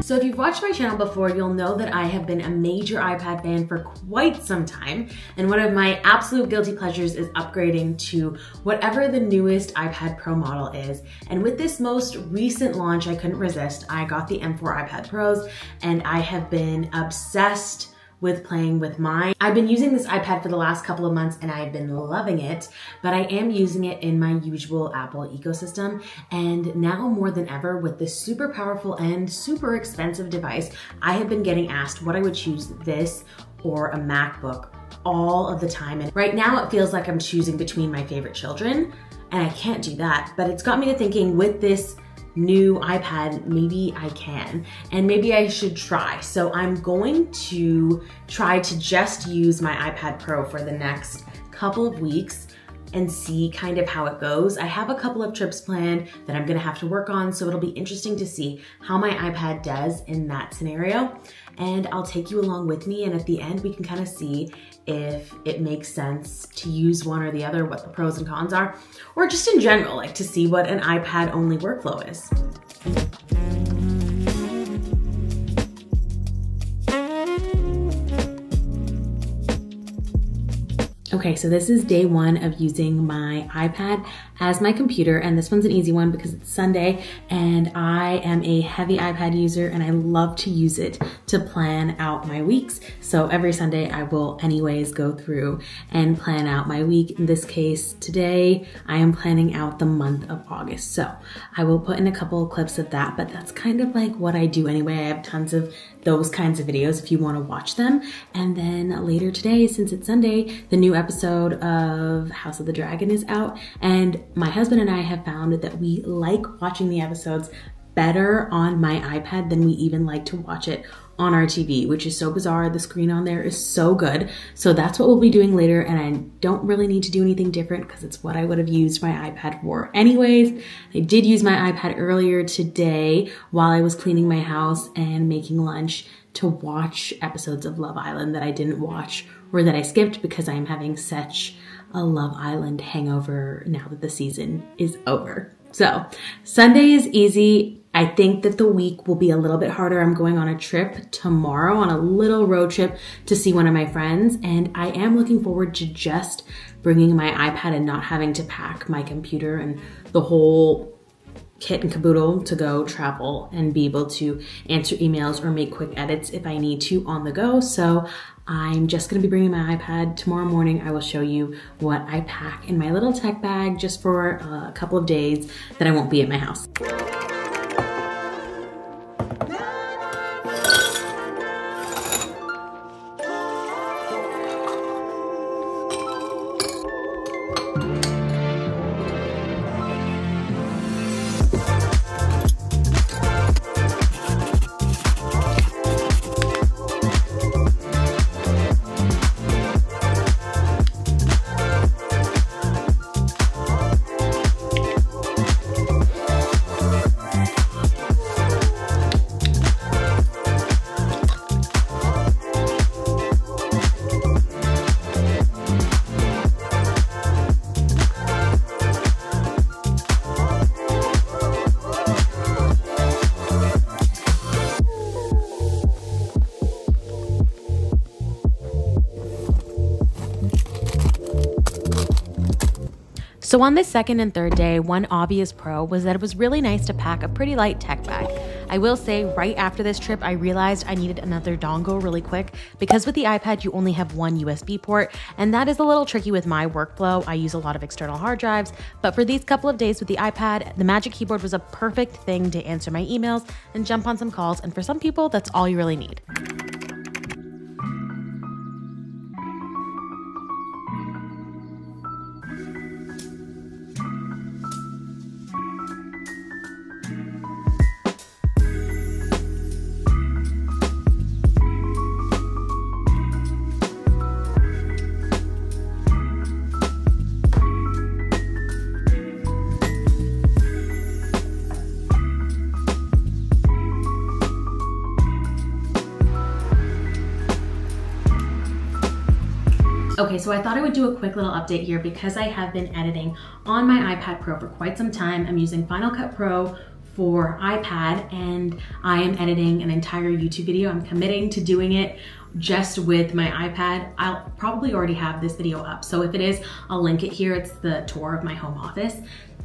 So if you've watched my channel before, you'll know that I have been a major iPad fan for quite some time. And one of my absolute guilty pleasures is upgrading to whatever the newest iPad Pro model is. And with this most recent launch, I couldn't resist. I got the M4 iPad Pros and I have been obsessed with playing with mine. I've been using this iPad for the last couple of months and I've been loving it, but I am using it in my usual Apple ecosystem. And now more than ever, with this super powerful and super expensive device, I have been getting asked what I would choose, this or a MacBook, all of the time. And right now it feels like I'm choosing between my favorite children, and I can't do that. But it's got me to thinking, with this new iPad, maybe I can, and maybe I should try. So I'm going to try to just use my iPad Pro for the next couple of weeks and see kind of how it goes. I have a couple of trips planned that I'm gonna have to work on, so it'll be interesting to see how my iPad does in that scenario. And I'll take you along with me, and at the end we can kind of see if it makes sense to use one or the other, what the pros and cons are, or just in general, like to see what an iPad only workflow is. Okay, so this is day one of using my iPad as my computer, and this one's an easy one because it's Sunday and I am a heavy iPad user and I love to use it to plan out my weeks. So every Sunday I will anyways go through and plan out my week. In this case, today I am planning out the month of August. So I will put in a couple of clips of that, but that's kind of like what I do anyway. I have tons of those kinds of videos if you want to watch them. And then later today, since it's Sunday, the new episode of House of the Dragon is out, and my husband and I have found that we like watching the episodes better on my iPad than we even like to watch it on our TV, which is so bizarre. The screen on there is so good. So that's what we'll be doing later, and I don't really need to do anything different because it's what I would have used my iPad for anyways. I did use my iPad earlier today while I was cleaning my house and making lunch to watch episodes of Love Island that I didn't watch or that I skipped because I'm having such a Love Island hangover now that the season is over. So Sunday is easy. I think that the week will be a little bit harder. I'm going on a trip tomorrow, on a little road trip to see one of my friends, and I am looking forward to just bringing my iPad and not having to pack my computer and the whole kit and caboodle to go travel and be able to answer emails or make quick edits if I need to on the go. So I'm just gonna be bringing my iPad tomorrow morning. I will show you what I pack in my little tech bag just for a couple of days that I won't be at my house. So on this second and third day, one obvious pro was that it was really nice to pack a pretty light tech bag. I will say right after this trip, I realized I needed another dongle really quick because with the iPad, you only have one USB port, and that is a little tricky with my workflow. I use a lot of external hard drives, but for these couple of days with the iPad, the Magic Keyboard was a perfect thing to answer my emails and jump on some calls, and for some people, that's all you really need. Okay, so I thought I would do a quick little update here because I have been editing on my iPad Pro for quite some time. I'm using Final Cut Pro for iPad and I am editing an entire YouTube video. I'm committing to doing it just with my iPad. I'll probably already have this video up. So if it is, I'll link it here. It's the tour of my home office.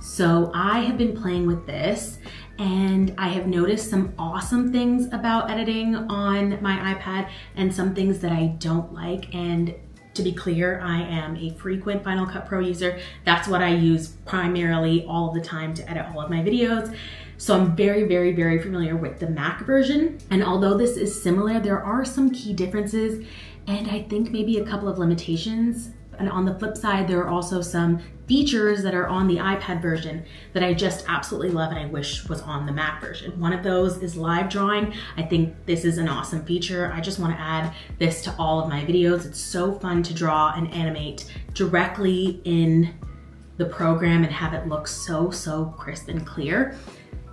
So I have been playing with this and I have noticed some awesome things about editing on my iPad and some things that I don't like. And to be clear, I am a frequent Final Cut Pro user. That's what I use primarily all of the time to edit all of my videos. So I'm very, very, very familiar with the Mac version. And although this is similar, there are some key differences and I think maybe a couple of limitations. And on the flip side, there are also some features that are on the iPad version that I just absolutely love and I wish was on the Mac version. One of those is live drawing. I think this is an awesome feature. I just want to add this to all of my videos. It's so fun to draw and animate directly in the program and have it look so crisp and clear.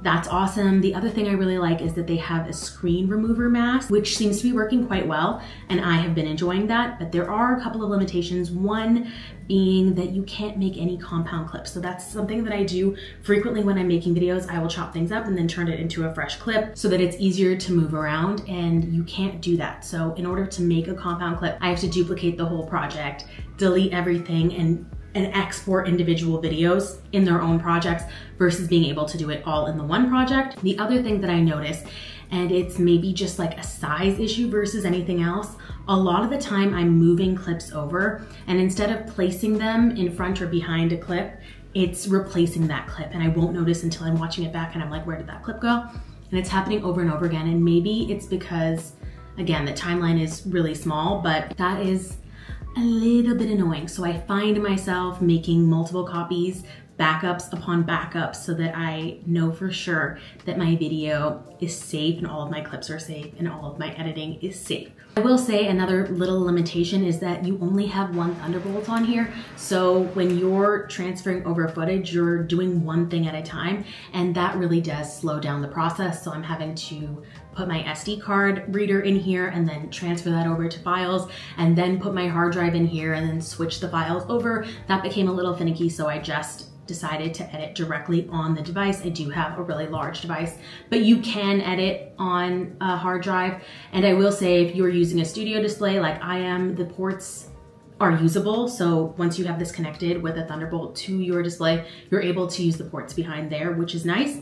That's awesome. The other thing I really like is that they have a screen remover mask, which seems to be working quite well, and I have been enjoying that, but there are a couple of limitations. One being that you can't make any compound clips. So that's something that I do frequently when I'm making videos. I will chop things up and then turn it into a fresh clip so that it's easier to move around, and you can't do that. So in order to make a compound clip, I have to duplicate the whole project, delete everything, and export individual videos in their own projects versus being able to do it all in the one project. The other thing that I noticed, and it's maybe just like a size issue versus anything else, a lot of the time I'm moving clips over and instead of placing them in front or behind a clip, it's replacing that clip and I won't notice until I'm watching it back and I'm like, where did that clip go? And it's happening over and over again. And maybe it's because, again, the timeline is really small, but that is a little bit annoying. So I find myself making multiple copies, backups upon backups, so that I know for sure that my video is safe and all of my clips are safe and all of my editing is safe. I will say another little limitation is that you only have one Thunderbolt on here. So when you're transferring over footage, you're doing one thing at a time, and that really does slow down the process. So I'm having to put my SD card reader in here and then transfer that over to files and then put my hard drive in here and then switch the files over. That became a little finicky, so I just decided to edit directly on the device. I do have a really large device, but you can edit on a hard drive. And I will say, if you're using a studio display like I am, the ports are usable. So once you have this connected with a Thunderbolt to your display, you're able to use the ports behind there, which is nice.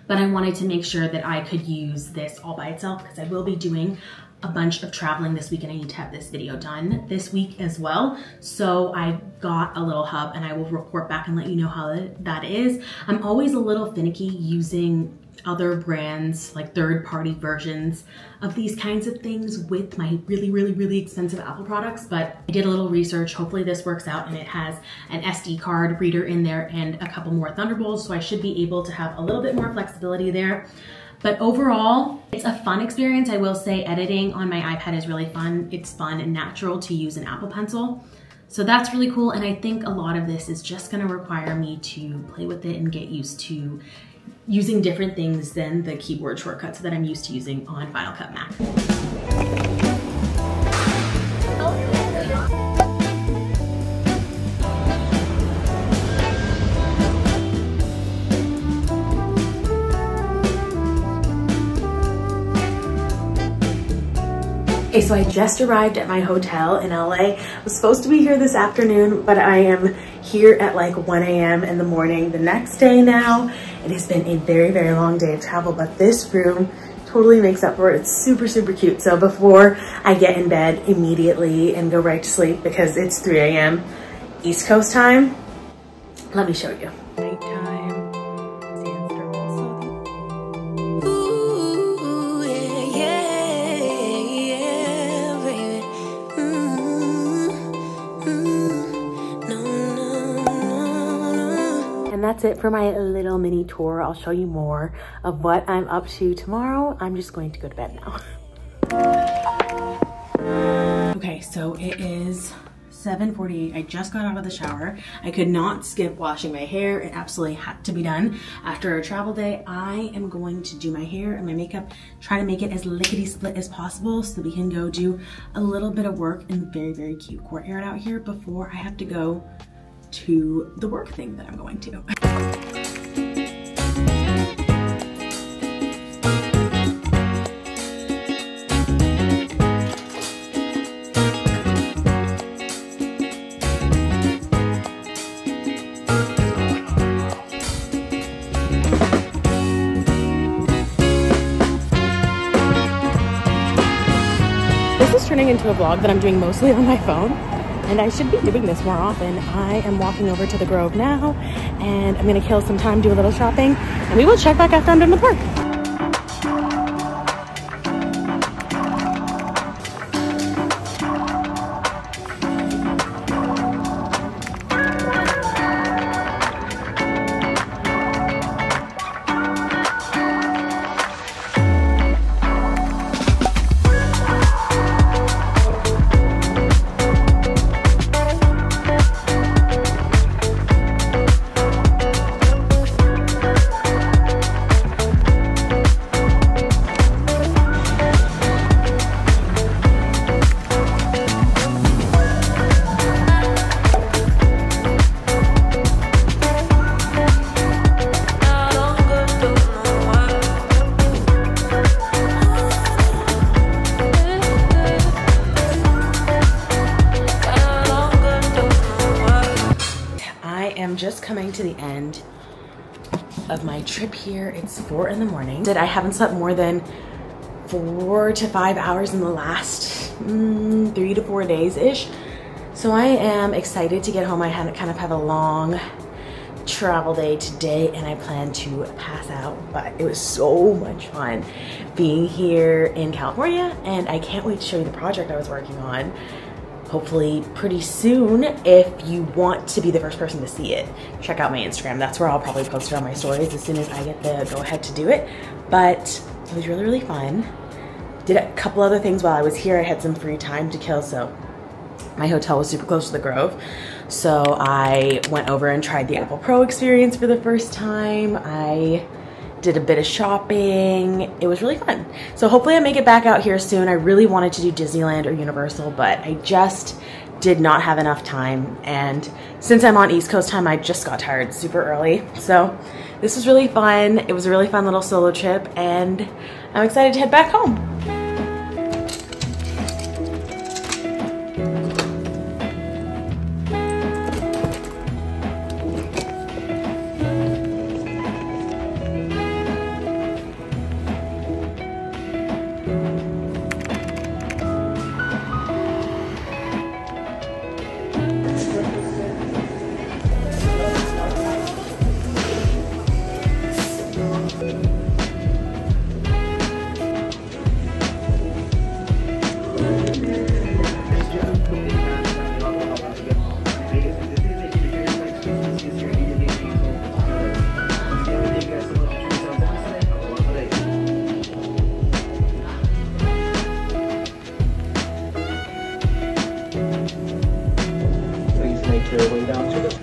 But I wanted to make sure that I could use this all by itself because I will be doing a bunch of traveling this week and I need to have this video done this week as well. So I got a little hub and I will report back and let you know how that is. I'm always a little finicky using other brands, like third-party versions of these kinds of things with my really expensive Apple products, but I did a little research. Hopefully this works out and it has an SD card reader in there and a couple more Thunderbolts, so I should be able to have a little bit more flexibility there. But overall, it's a fun experience. I will say editing on my iPad is really fun. It's fun and natural to use an Apple Pencil. So that's really cool. And I think a lot of this is just gonna require me to play with it and get used to using different things than the keyboard shortcuts that I'm used to using on Final Cut Mac. Okay, so I just arrived at my hotel in LA. I was supposed to be here this afternoon, but I am here at like 1 a.m. in the morning the next day now. It has been a very long day of travel, but this room totally makes up for it. It's super cute. So before I get in bed immediately and go right to sleep, because it's 3 a.m. East Coast time, let me show you. Nighttime. And that's it for my little mini tour. I'll show you more of what I'm up to tomorrow. I'm just going to go to bed now. Okay, so it is 7:48. I just got out of the shower. I could not skip washing my hair. It absolutely had to be done. After a travel day, I am going to do my hair and my makeup, try to make it as lickety split as possible so that we can go do a little bit of work in the very, very cute courtyard out here before I have to go to the work thing that I'm going to. This is turning into a vlog that I'm doing mostly on my phone, and I should be doing this more often. I am walking over to the Grove now, and I'm gonna kill some time, do a little shopping, and we will check back after I'm done with work. Just coming to the end of my trip here. It's 4 in the morning. I haven't slept more than 4 to 5 hours in the last 3 to 4 days-ish. So I am excited to get home. I kind of have a long travel day today and I plan to pass out, but it was so much fun being here in California, and I can't wait to show you the project I was working on. Hopefully pretty soon. If you want to be the first person to see it, check out my Instagram. That's where I'll probably post it on my stories as soon as I get the go ahead to do it. But it was really, really fun. Did a couple other things while I was here. I had some free time to kill, so my hotel was super close to the Grove. So I went over and tried the Apple Pro experience for the first time. I did a bit of shopping. It was really fun. So hopefully I make it back out here soon. I really wanted to do Disneyland or Universal, but I just did not have enough time. And since I'm on East Coast time, I just got tired super early. So this was really fun. It was a really fun little solo trip, and I'm excited to head back home. Your way down to the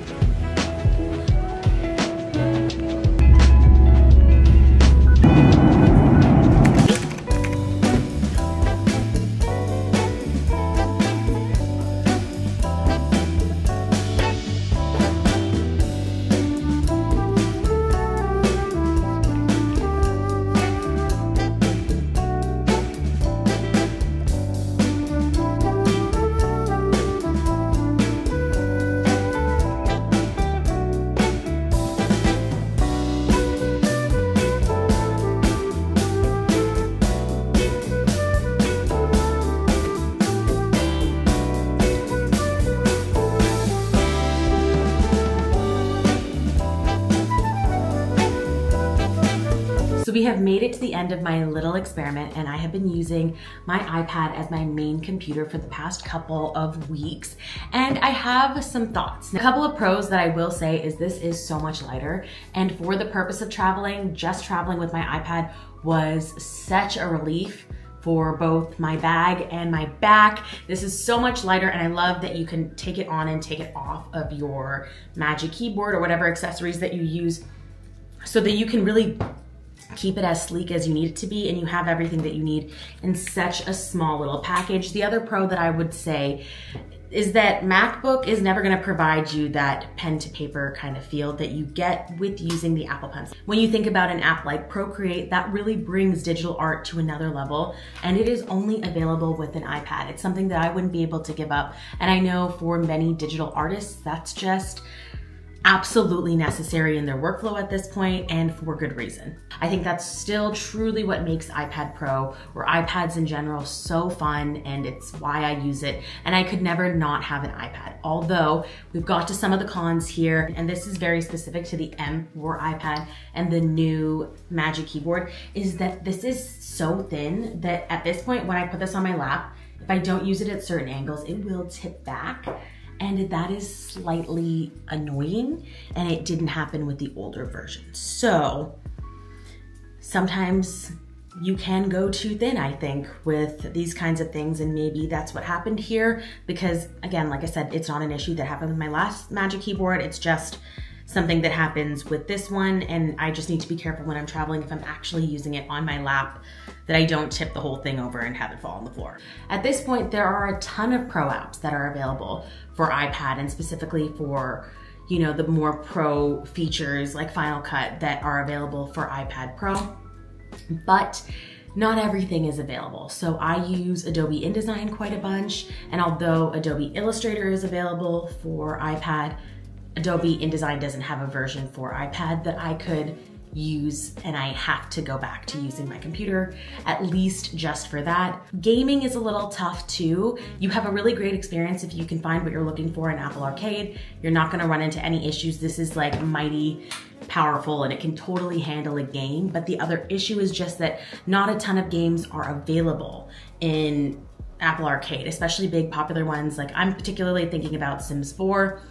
we have made it to the end of my little experiment, and I have been using my iPad as my main computer for the past couple of weeks, and I have some thoughts. A couple of pros that I will say is this is so much lighter, and for the purpose of traveling, just traveling with my iPad was such a relief for both my bag and my back. This is so much lighter, and I love that you can take it on and take it off of your Magic Keyboard or whatever accessories that you use, so that you can really keep it as sleek as you need it to be, and you have everything that you need in such a small little package. The other pro that I would say is that MacBook is never gonna provide you that pen to paper kind of feel that you get with using the Apple Pencil. When you think about an app like Procreate, that really brings digital art to another level, and it is only available with an iPad. It's something that I wouldn't be able to give up. And I know for many digital artists, that's just absolutely necessary in their workflow at this point, and for good reason. I think that's still truly what makes iPad Pro, or iPads in general, so fun, and it's why I use it. And I could never not have an iPad. Although we've got to some of the cons here, and this is very specific to the M4 iPad and the new Magic Keyboard, is that this is so thin that at this point, when I put this on my lap, if I don't use it at certain angles, it will tip back. And that is slightly annoying, and it didn't happen with the older version. So sometimes you can go too thin, I think, with these kinds of things, and maybe that's what happened here, because again, like I said, it's not an issue that happened with my last Magic Keyboard. It's just something that happens with this one, and I just need to be careful when I'm traveling, if I'm actually using it on my lap, that I don't tip the whole thing over and have it fall on the floor. At this point, there are a ton of pro apps that are available for iPad, and specifically for, you know, the more pro features like Final Cut that are available for iPad Pro, but not everything is available. So I use Adobe InDesign quite a bunch, and although Adobe Illustrator is available for iPad, Adobe InDesign doesn't have a version for iPad that I could use, and I have to go back to using my computer, at least just for that. Gaming is a little tough too. You have a really great experience if you can find what you're looking for in Apple Arcade. You're not gonna run into any issues. This is like mighty powerful, and it can totally handle a game, but the other issue is just that not a ton of games are available in Apple Arcade, especially big popular ones. Like I'm particularly thinking about Sims 4.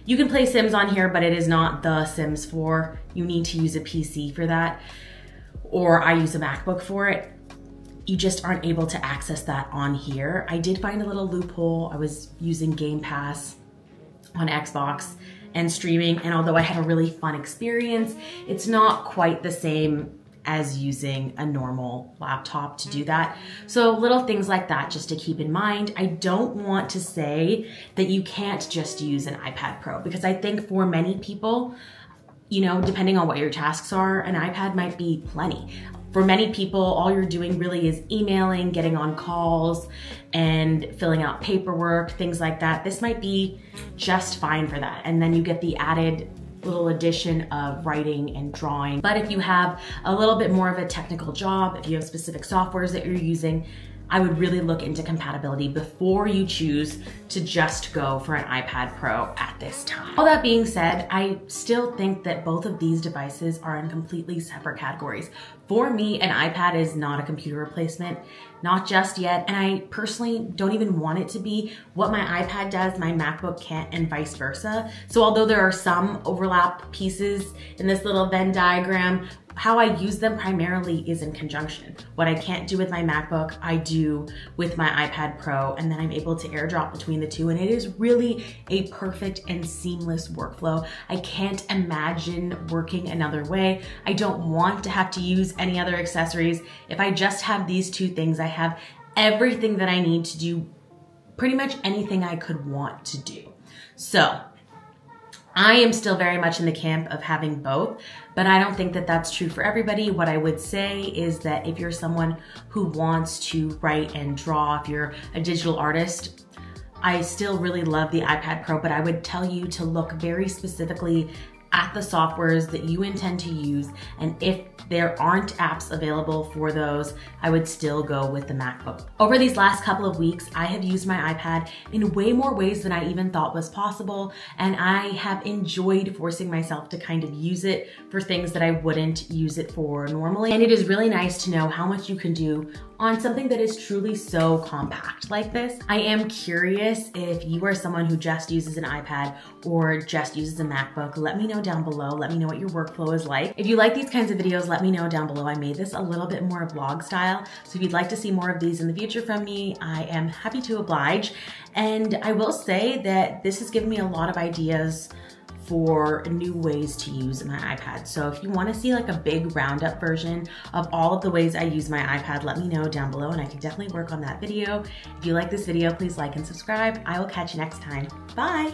You can play Sims on here, but it is not the Sims 4. You need to use a PC for that, or I use a MacBook for it. You just aren't able to access that on here. I did find a little loophole. I was using Game Pass on Xbox and streaming, and although I had a really fun experience, it's not quite the same as using a normal laptop to do that. So little things like that just to keep in mind. I don't want to say that you can't just use an iPad Pro, because I think for many people, you know, depending on what your tasks are, an iPad might be plenty. For many people, all you're doing really is emailing, getting on calls, and filling out paperwork, things like that. This might be just fine for that. And then you get the added little addition of writing and drawing. But if you have a little bit more of a technical job, if you have specific softwares that you're using, I would really look into compatibility before you choose to just go for an iPad Pro at this time. All that being said, I still think that both of these devices are in completely separate categories. For me, an iPad is not a computer replacement, not just yet, and I personally don't even want it to be. What my iPad does, my MacBook can't, and vice versa. So although there are some overlap pieces in this little Venn diagram, how I use them primarily is in conjunction. What I can't do with my MacBook, I do with my iPad Pro, and then I'm able to airdrop between the two, and it is really a perfect and seamless workflow. I can't imagine working another way. I don't want to have to use any other accessories. If I just have these two things, I have everything that I need to do pretty much anything I could want to do. So I am still very much in the camp of having both, but I don't think that that's true for everybody. What I would say is that if you're someone who wants to write and draw, if you're a digital artist, I still really love the iPad Pro, but I would tell you to look very specifically at the softwares that you intend to use, and if there aren't apps available for those, I would still go with the MacBook. Over these last couple of weeks, I have used my iPad in way more ways than I even thought was possible, and I have enjoyed forcing myself to kind of use it for things that I wouldn't use it for normally. And it is really nice to know how much you can do on something that is truly so compact like this. I am curious if you are someone who just uses an iPad or just uses a MacBook. Let me know down below. Let me know what your workflow is like. If you like these kinds of videos, let me know down below. I made this a little bit more vlog style, so if you'd like to see more of these in the future from me, I am happy to oblige. And I will say that this has given me a lot of ideas for new ways to use my iPad. So if you want to see like a big roundup version of all of the ways I use my iPad, let me know down below and I can definitely work on that video. If you like this video, please like and subscribe. I will catch you next time. Bye.